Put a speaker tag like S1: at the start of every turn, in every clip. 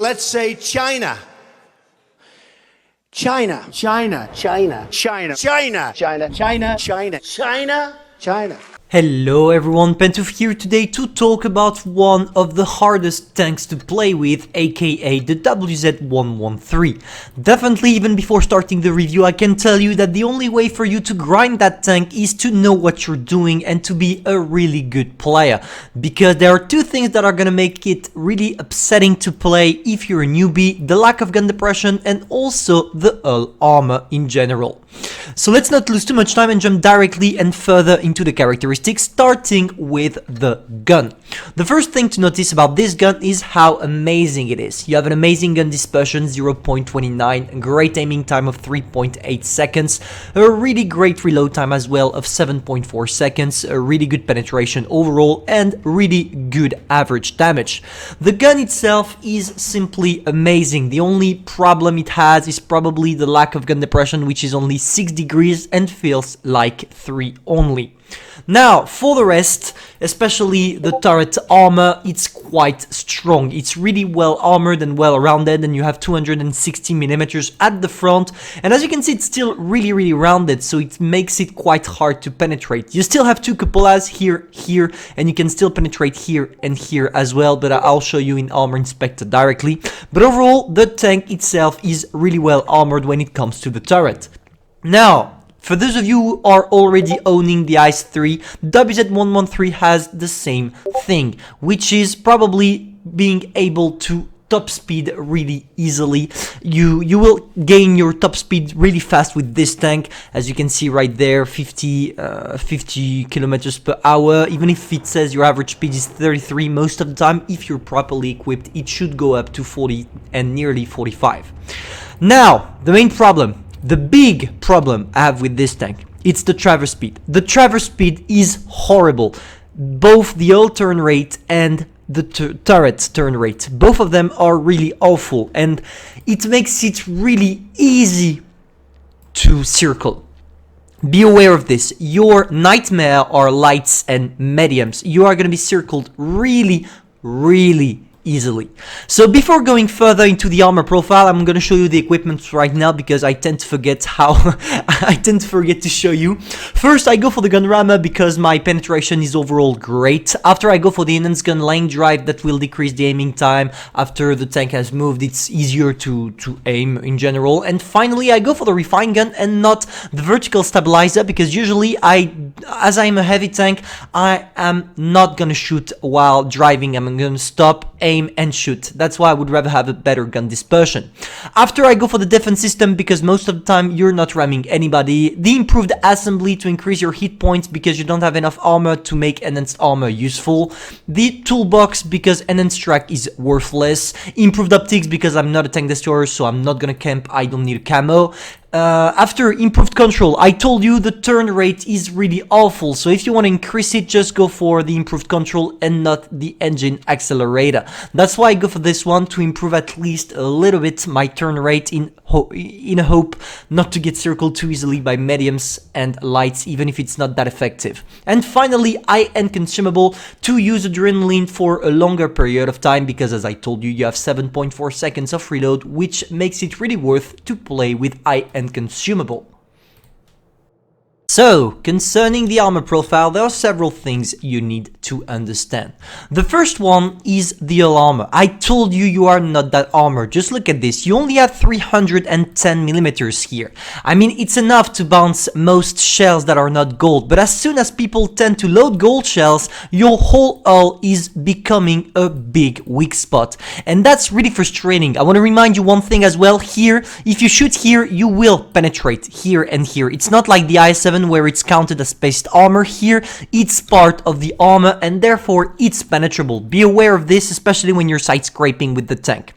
S1: Let's say China.
S2: China.
S1: China.
S2: China.
S1: China.
S2: China.
S1: China.
S2: China.
S1: China. China. China.
S3: Hello everyone, Pantoufleee here today to talk about one of the hardest tanks to play with, aka the WZ-113. Definitely, even before starting the review, I can tell you that the only way for you to grind that tank is to know what you're doing and to be a really good player. Because there are two things that are gonna make it really upsetting to play if you're a newbie: the lack of gun depression and also the hull armor in general. So let's not lose too much time and jump directly and further into the characteristics, starting with the gun. The first thing to notice about this gun is how amazing it is. You have an amazing gun dispersion, 0.29, a great aiming time of 3.8 seconds, a really great reload time as well of 7.4 seconds, a really good penetration overall, and really good average damage. The gun itself is simply amazing. The only problem it has is probably the lack of gun depression, which is only 6 degrees and feels like 3 only. Now, for the rest, especially the turret armor, it's quite strong. It's really well armored and well rounded, and you have 260mm at the front. And as you can see, it's still really rounded, so it makes it quite hard to penetrate. You still have two cupolas here, and you can still penetrate here and here as well, but I'll show you in Armor Inspector directly. But overall, the tank itself is really well armored when it comes to the turret. Now, for those of you who are already owning the ICE 3, WZ-113 has the same thing, which is probably being able to top speed really easily. You will gain your top speed really fast with this tank, as you can see right there, 50 kilometers per hour. Even if it says your average speed is 33, most of the time, if you're properly equipped, it should go up to 40 and nearly 45. Now, the main problem. The big problem I have with this tank, it's the traverse speed. The traverse speed is horrible. Both the hull turn rate and the turret turn rate, both of them are really awful, and it makes it really easy to circle. Be aware of this. Your nightmare are lights and mediums. You are going to be circled really easily. So before going further into the armor profile, I'm going to show you the equipment right now because I tend to forget to show you. First, I go for the gun rammer because my penetration is overall great. After, I go for the enhanced gun line drive that will decrease the aiming time. After the tank has moved, it's easier to aim in general. And finally, I go for the refined gun and not the vertical stabilizer because usually as I'm a heavy tank, I am not going to shoot while driving. I'm going to stop, aim and shoot. That's why I would rather have a better gun dispersion. After, I go for the defense system because most of the time you're not ramming anybody. The improved assembly to increase your hit points because you don't have enough armor to make enhanced armor useful. The toolbox because enhanced track is worthless. Improved optics because I'm not a tank destroyer, so I'm not gonna camp. I don't need a camo. After, improved control. I told you the turn rate is really awful, so if you want to increase it, just go for the improved control and not the engine accelerator. That's why I go for this one, to improve at least a little bit my turn rate in a hope not to get circled too easily by mediums and lights, even if it's not that effective. And finally, high-end consumable to use adrenaline for a longer period of time because, as I told you, you have 7.4 seconds of reload, which makes it really worth to play with high-end consumable. So, concerning the armor profile, there are several things you need to understand. The first one is the hull armor. I told you you are not that armored. Just look at this. You only have 310mm here. I mean, it's enough to bounce most shells that are not gold, but as soon as people tend to load gold shells, your whole hull is becoming a big weak spot. And that's really frustrating. I want to remind you one thing as well. Here, if you shoot here, you will penetrate here and here. It's not like the i7 where it's counted as spaced armor. Here, it's part of the armor and therefore it's penetrable. Be aware of this, especially when you're side scraping with the tank.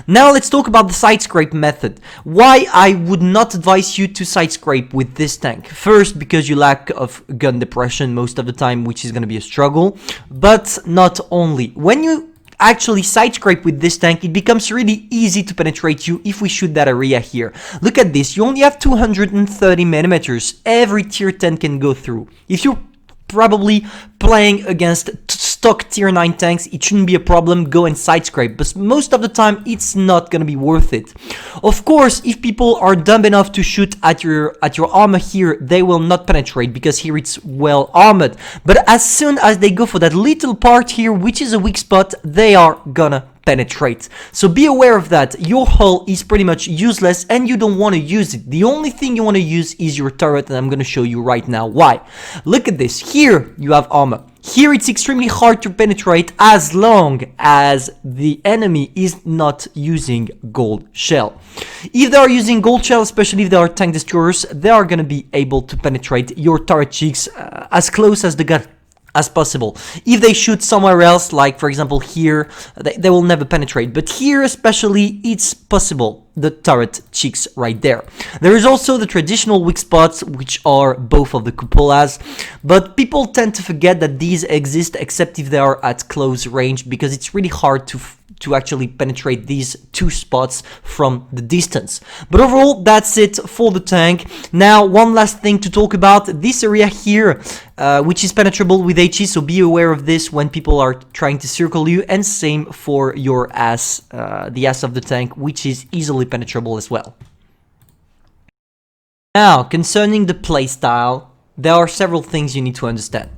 S3: Now let's talk about the side scrape method. Why I would not advise you to side scrape with this tank. First, because you lack of gun depression most of the time, which is going to be a struggle, but not only. When you actually side scrape with this tank, it becomes really easy to penetrate you if we shoot that area here. Look at this, you only have 230mm. Every tier 10 can go through. If you're probably playing against stock tier 9 tanks, it shouldn't be a problem, go and side scrape, but most of the time it's not gonna be worth it. Of course, if people are dumb enough to shoot at your armor here, they will not penetrate because here it's well armored, but as soon as they go for that little part here, which is a weak spot, they are gonna penetrate. So be aware of that. Your hull is pretty much useless and you don't want to use it. The only thing you want to use is your turret, and I'm going to show you right now why. Look at this. Here you have armor. Here it's extremely hard to penetrate as long as the enemy is not using gold shell. If they are using gold shell, especially if they are tank destroyers, they are going to be able to penetrate your turret cheeks as close as the gun as possible. If they shoot somewhere else, like for example here, they will never penetrate, but here especially it's possible, the turret cheeks right there. There is also the traditional weak spots, which are both of the cupolas, but people tend to forget that these exist except if they are at close range, because it's really hard to actually penetrate these two spots from the distance. But overall, that's it for the tank. Now, one last thing to talk about, this area here, which is penetrable with HE, so be aware of this when people are trying to circle you, and same for your ass, the ass of the tank, which is easily penetrable as well. Now, concerning the playstyle, there are several things you need to understand.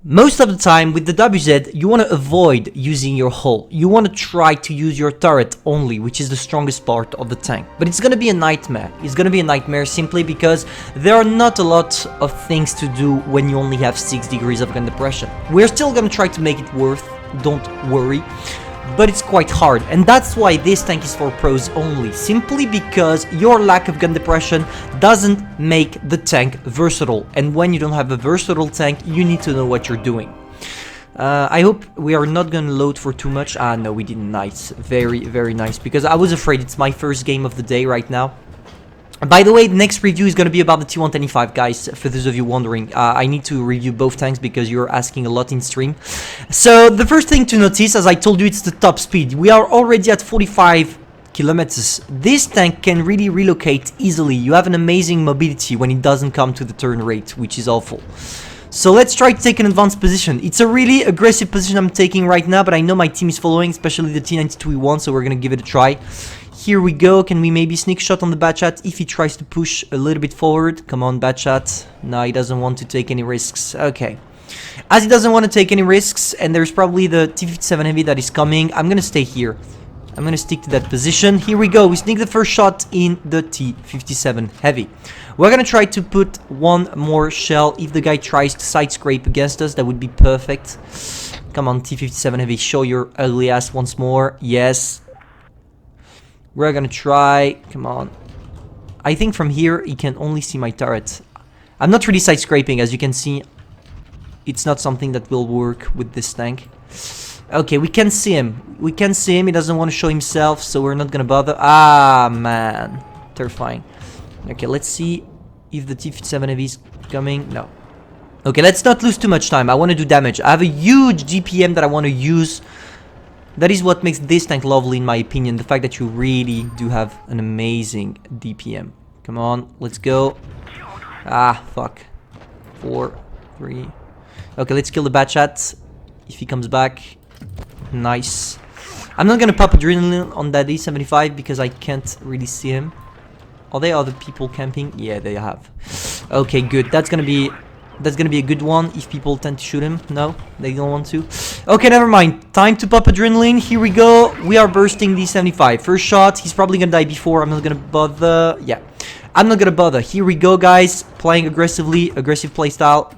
S3: Most of the time with the WZ, you want to avoid using your hull. You want to try to use your turret only, which is the strongest part of the tank. But it's going to be a nightmare. It's going to be a nightmare simply because there are not a lot of things to do when you only have 6 degrees of gun depression. We're still going to try to make it worth, don't worry. But it's quite hard, and that's why this tank is for pros only, simply because your lack of gun depression doesn't make the tank versatile, and when you don't have a versatile tank, you need to know what you're doing. I hope we are not gonna load for too much. No, we didn't. Nice. Very, very nice, because I was afraid. It's my first game of the day right now. By the way, the next review is going to be about the T125, guys, for those of you wondering. I need to review both tanks because you're asking a lot in stream. So, the first thing to notice, as I told you, it's the top speed. We are already at 45 kilometers. This tank can really relocate easily. You have an amazing mobility when it doesn't come to the turn rate, which is awful. So let's try to take an advanced position. It's a really aggressive position I'm taking right now, but I know my team is following, especially the T92E1, so we're going to give it a try. Here we go. Can we maybe sneak shot on the bad chat if he tries to push a little bit forward? Come on, bad chat. No, he doesn't want to take any risks. Okay. As he doesn't want to take any risks, and there's probably the T57 Heavy that is coming, I'm going to stay here. I'm going to stick to that position. Here we go. We sneak the first shot in the T57 Heavy. We're going to try to put one more shell. If the guy tries to side scrape against us, that would be perfect. Come on, T57 Heavy. Show your ugly ass once more. Yes. We're going to try. Come on. I think from here, he can only see my turret. I'm not really side scraping, as you can see. It's not something that will work with this tank. Okay, we can see him. We can see him. He doesn't want to show himself, so we're not gonna bother. Ah, man. Terrifying. Okay, let's see if the T57 Heavy is coming. No. Okay, let's not lose too much time. I want to do damage. I have a huge DPM that I want to use. That is what makes this tank lovely, in my opinion. The fact that you really do have an amazing DPM. Come on, let's go. Ah, fuck. 4, 3. Okay, let's kill the bad chat. If he comes back. Nice. I'm not gonna pop adrenaline on that A75 because I can't really see him. Are there other people camping? Yeah, they have. Okay, good. That's gonna be a good one if people tend to shoot him. No, they don't want to. Okay, never mind. Time to pop adrenaline. Here we go. We are bursting the 75. First shot. He's probably gonna die before. I'm not gonna bother. Yeah, I'm not gonna bother. Here we go, guys. Playing aggressively. Aggressive playstyle.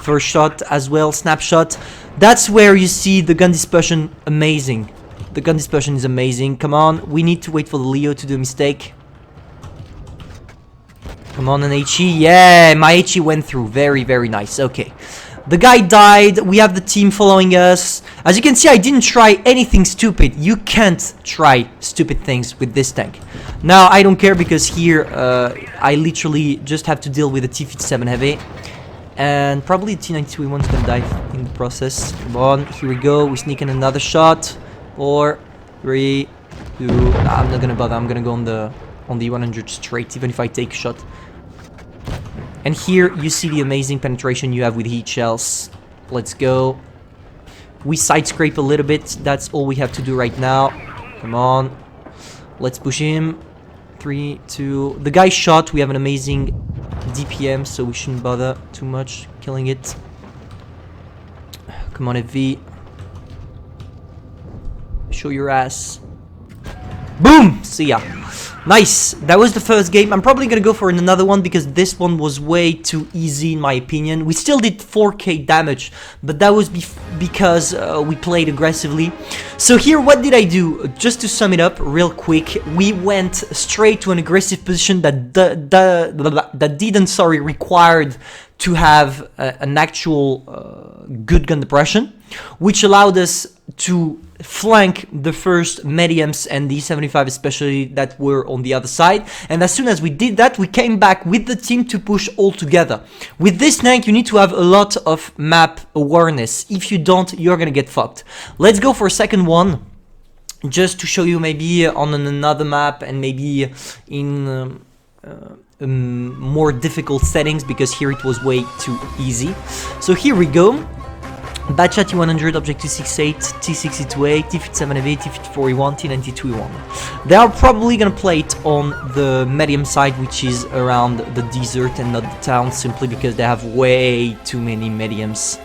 S3: First shot as well. Snapshot. That's where you see the gun dispersion amazing. The gun dispersion is amazing. Come on. We need to wait for the Leo to do a mistake. Come on, an HE. Yeah, my HE went through. Very, very nice. Okay. The guy died. We have the team following us. As you can see, I didn't try anything stupid. You can't try stupid things with this tank. Now, I don't care because here, I literally just have to deal with the T57 Heavy. And probably T92E1 is gonna die in the process. Come on, here we go. We sneak in another shot. 4, 3, 2. Nah, I'm not gonna bother. I'm gonna go on the E100 straight, even if I take a shot. And here you see the amazing penetration you have with heat shells. Let's go. We side scrape a little bit. That's all we have to do right now. Come on. Let's push him. 3, 2. The guy shot. We have an amazing DPM, so we shouldn't bother too much killing it. Come on, FV. Show your ass. Boom! See ya. Nice. That was the first game. I'm probably gonna go for another one because this one was way too easy in my opinion. We still did 4k damage, but that was because we played aggressively. So here, what did I do? Just to sum it up real quick, we went straight to an aggressive position that didn't required to have an actual good gun depression, which allowed us to flank the first mediums and the 75 especially that were on the other side. And as soon as we did that, we came back with the team to push all together. With this tank, you need to have a lot of map awareness. If you don't, you're gonna get fucked. Let's go for a second one, just to show you maybe on another map and maybe in more difficult settings, because here it was way too easy. So here we go. Batchat T100, Object 268, T628, T57AV, T54E1, T92E1. They are probably gonna play it on the medium side, which is around the desert and not the town, simply because they have way too many mediums.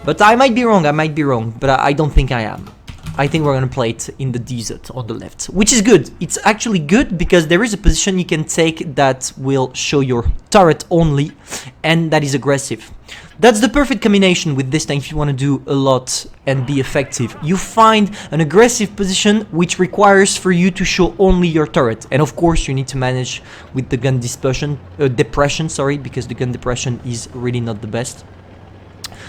S3: But I might be wrong, but I don't think I am. I think we're gonna play it in the desert on the left, which is good. It's actually good because there is a position you can take that will show your turret only, and that is aggressive. That's the perfect combination with this tank if you want to do a lot and be effective. You find an aggressive position which requires for you to show only your turret, and of course you need to manage with the gun depression, because the gun depression is really not the best.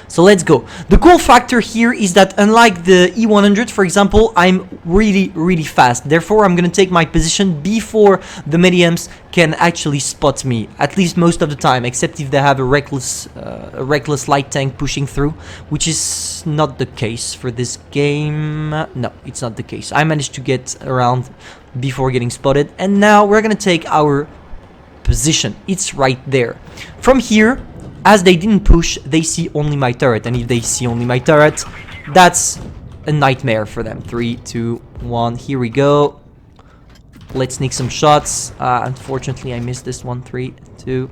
S3: So let's go. The cool factor here is that unlike the E100, for example, I'm really fast. Therefore, I'm gonna take my position before the mediums can actually spot me, at least most of the time, except if they have a reckless light tank pushing through, which is not the case for this game. No, it's not the case. I managed to get around before getting spotted, and now we're gonna take our position. It's right there. From here, as they didn't push, they see only my turret, and if they see only my turret, that's a nightmare for them. 3, 2, 1, here we go. Let's sneak some shots. Unfortunately, I missed this one. 3, 2.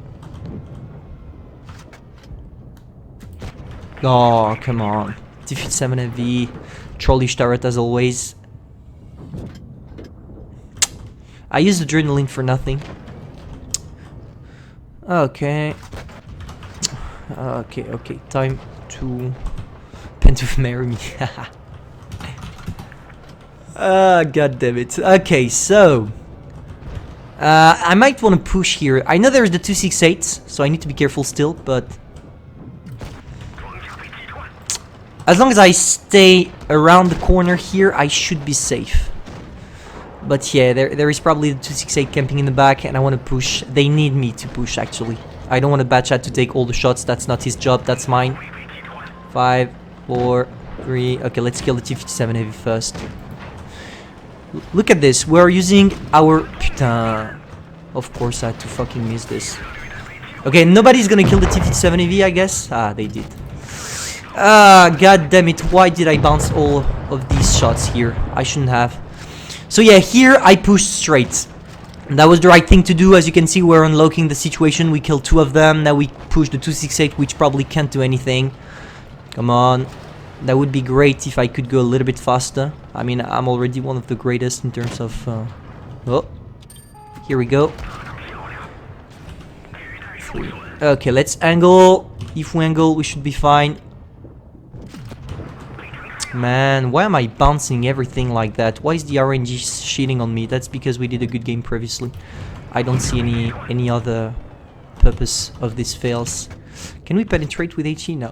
S3: Oh, come on. T57AV, trollish turret as always. I used adrenaline for nothing. Okay. Okay, time to Pantoufleee marry me. God damn it. Okay, so I might want to push here. I know there's the 268, so I need to be careful still, but as long as I stay around the corner here, I should be safe. But yeah, there is probably the 268 camping in the back, and I want to push. They need me to push, actually. I don't want a Batchat to take all the shots. That's not his job. That's mine. 5, 4, 3. Okay, let's kill the T57AV first. Look at this. We're using our... Putain. Of course, I had to fucking miss this. Okay, nobody's gonna kill the T57AV, I guess. Ah, they did. God damn it. Why did I bounce all of these shots here? I shouldn't have. So yeah, here I pushed straight. That was the right thing to do. As you can see, we're unlocking the situation. We killed 2 of them. Now we push the 268, which probably can't do anything. Come on. That would be great if I could go a little bit faster. I mean, I'm already one of the greatest in terms of... Oh. Here we go. 3. Okay, let's angle. If we angle, we should be fine. Man, why am I bouncing everything like that? Why is the RNG cheating on me? That's because we did a good game previously. I don't see any other purpose of this fails. Can we penetrate with HE? No.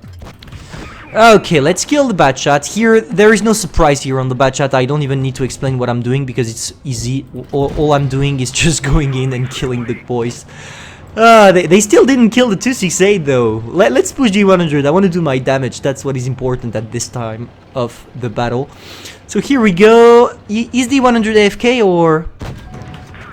S3: Okay, let's kill the Batchat. Here, there is no surprise here on the Batchat. I don't even need to explain what I'm doing because it's easy. All I'm doing is just going in and killing the boys. They still didn't kill the 268 though. Let's push G100. I want to do my damage. That's what is important at this time of the battle. So here we go. Is the 100 AFK or...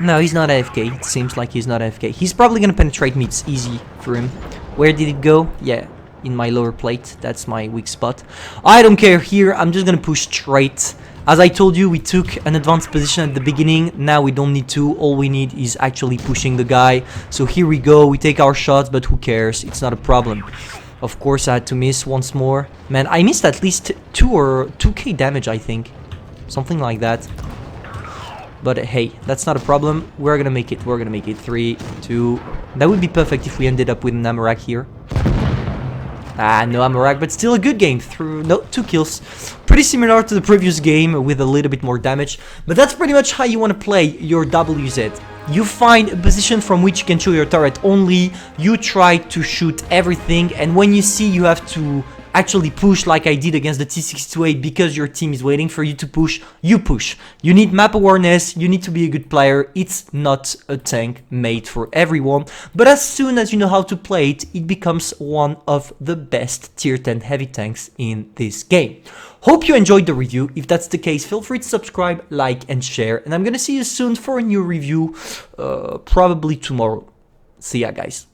S3: No, he's not AFK. It seems like he's not AFK. He's probably gonna penetrate me. It's easy for him. Where did it go? Yeah, in my lower plate. That's my weak spot. I don't care here. I'm just gonna push straight. As I told you, we took an advanced position at the beginning. Now we don't need to. All we need is actually pushing the guy. So here we go. We take our shots, but who cares? It's not a problem. Of course, I had to miss once more. Man, I missed at least 2k damage, I think. Something like that. But hey, that's not a problem. We're gonna make it. We're gonna make it. 3, 2. That would be perfect if we ended up with an Amarak here. Ah, no Amarak, but still a good game. No, 2 kills. Pretty similar to the previous game with a little bit more damage. But that's pretty much how you want to play your WZ. You find a position from which you can show your turret only. You try to shoot everything. And when you see you have to actually push like I did against the T628 because your team is waiting for you to push, you push. You need map awareness, you need to be a good player. It's not a tank made for everyone, but as soon as you know how to play it, it becomes one of the best tier 10 heavy tanks in this game. Hope you enjoyed the review. If that's the case, feel free to subscribe, like and share, and I'm gonna see you soon for a new review, probably tomorrow. See ya guys.